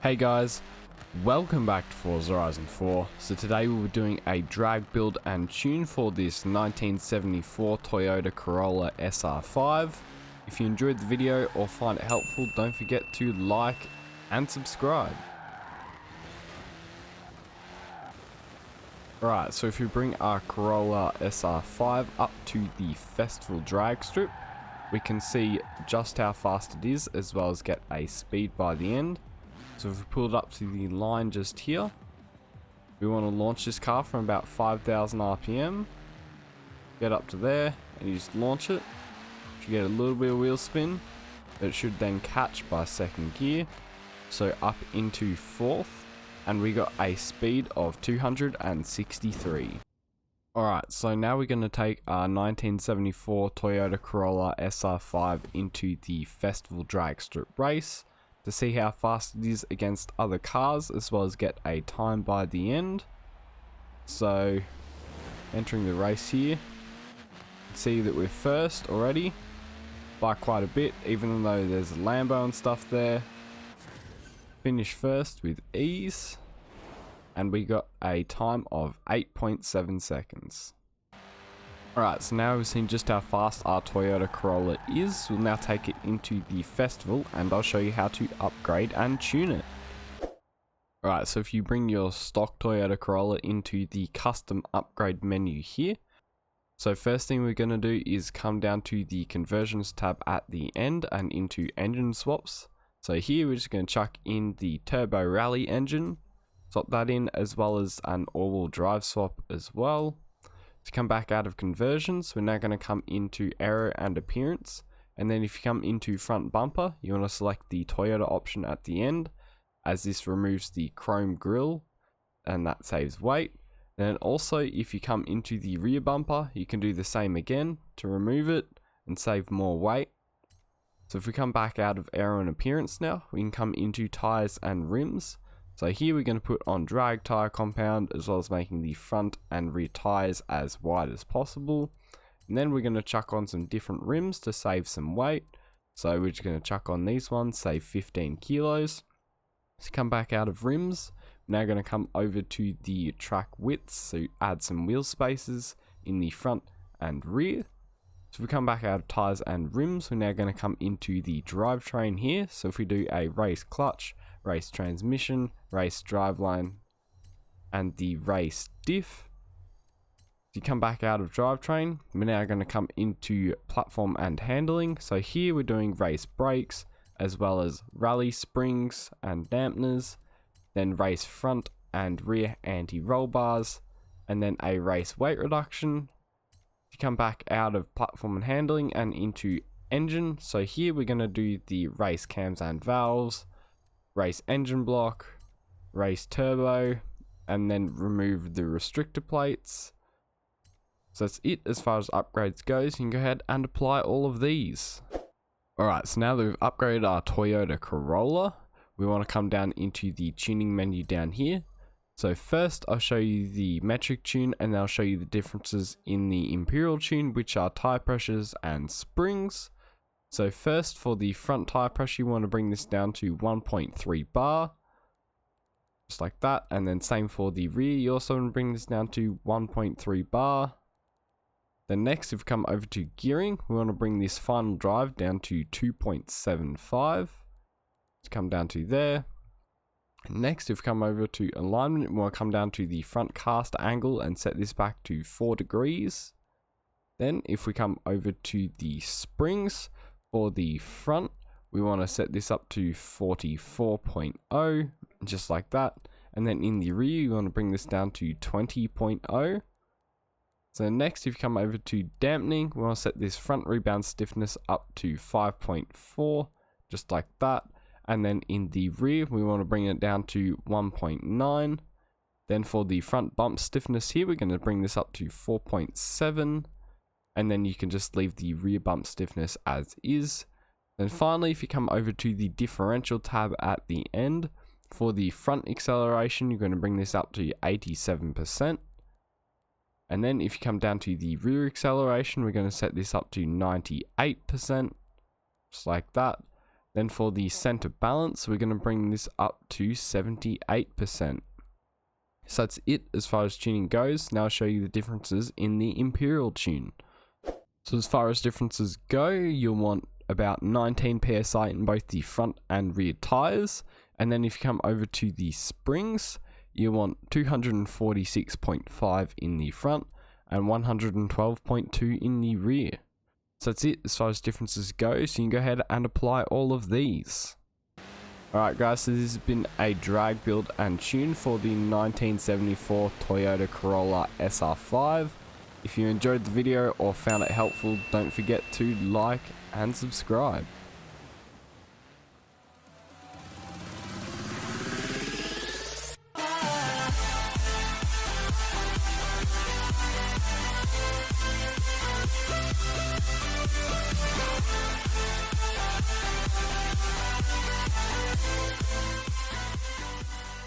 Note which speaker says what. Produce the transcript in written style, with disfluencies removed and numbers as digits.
Speaker 1: Hey guys, welcome back to Forza Horizon 4. So today we were doing a drag build and tune for this 1974 Toyota Corolla SR5. If you enjoyed the video or find it helpful, don't forget to like and subscribe. Alright, so if we bring our Corolla SR5 up to the festival drag strip, we can see just how fast it is as well as get a speed by the end. So if we pull it up to the line just here, we want to launch this car from about 5,000 RPM, get up to there and you just launch it. You get a little bit of wheel spin, but it should then catch by second gear, so up into fourth, and we got a speed of 263. Alright, so now we're going to take our 1974 Toyota Corolla SR5 into the festival drag strip race to see how fast it is against other cars, as well as get a time by the end. So entering the race here, you can see that we're first already by quite a bit, even though there's a Lambo and stuff there. Finish first with ease, and we got a time of 8.7 seconds. Alright, so now we've seen just how fast our Toyota Corolla is. We'll now take it into the festival and I'll show you how to upgrade and tune it. Alright, so if you bring your stock Toyota Corolla into the custom upgrade menu here. So first thing we're going to do is come down to the conversions tab at the end and into engine swaps. So here we're just going to chuck in the Turbo Rally engine, swap that in, as well as an all-wheel drive swap as well. To come back out of conversions, we're now going to come into aero and appearance, and then if you come into front bumper, you want to select the Toyota option at the end, as this removes the chrome grille and that saves weight. Then also if you come into the rear bumper, you can do the same again to remove it and save more weight. So if we come back out of aero and appearance now, we can come into tires and rims. So here we're going to put on drag tire compound, as well as making the front and rear tires as wide as possible. And then we're going to chuck on some different rims to save some weight. So we're just going to chuck on these ones, save 15 kilos. To come back out of rims, we're now going to come over to the track widths, so add some wheel spaces in the front and rear. So if we come back out of tires and rims, we're now going to come into the drivetrain here. So if we do a race clutch, race transmission, race driveline, and the race diff. If you come back out of drivetrain, we're now going to come into platform and handling. So here we're doing race brakes, as well as rally springs and dampeners, then race front and rear anti-roll bars, and then a race weight reduction. If you come back out of platform and handling and into engine, so here we're going to do the race cams and valves, race engine block, race turbo, and then remove the restrictor plates. So that's it as far as upgrades goes. You can go ahead and apply all of these. Alright, so now that we've upgraded our Toyota Corolla, we want to come down into the tuning menu down here. So first I'll show you the metric tune, and then I'll show you the differences in the imperial tune, which are tire pressures and springs. So first, for the front tire pressure, you want to bring this down to 1.3 bar, just like that. And then same for the rear, you also want to bring this down to 1.3 bar. Then next, if we come over to gearing, we want to bring this final drive down to 2.75. Let's come down to there. Next, if we come over to alignment, we want to come down to the front cast angle and set this back to 4 degrees. Then if we come over to the springs, for the front, we want to set this up to 44.0, just like that. And then in the rear, you want to bring this down to 20.0. So next, if you come over to dampening, we want to set this front rebound stiffness up to 5.4, just like that. And then in the rear, we want to bring it down to 1.9. Then for the front bump stiffness here, we're going to bring this up to 4.7. And then you can just leave the rear bump stiffness as is. Then finally, if you come over to the differential tab at the end, for the front acceleration, you're going to bring this up to 87%. And then if you come down to the rear acceleration, we're going to set this up to 98%, just like that. Then for the center balance, we're going to bring this up to 78%. So that's it as far as tuning goes. Now I'll show you the differences in the Imperial tune. So as far as differences go, you'll want about 19 psi in both the front and rear tires. And then if you come over to the springs, you want 246.5 in the front and 112.2 in the rear. So that's it as far as differences go. So you can go ahead and apply all of these. Alright guys, so this has been a drag build and tune for the 1974 Toyota Corolla SR5. If you enjoyed the video or found it helpful, don't forget to like and subscribe.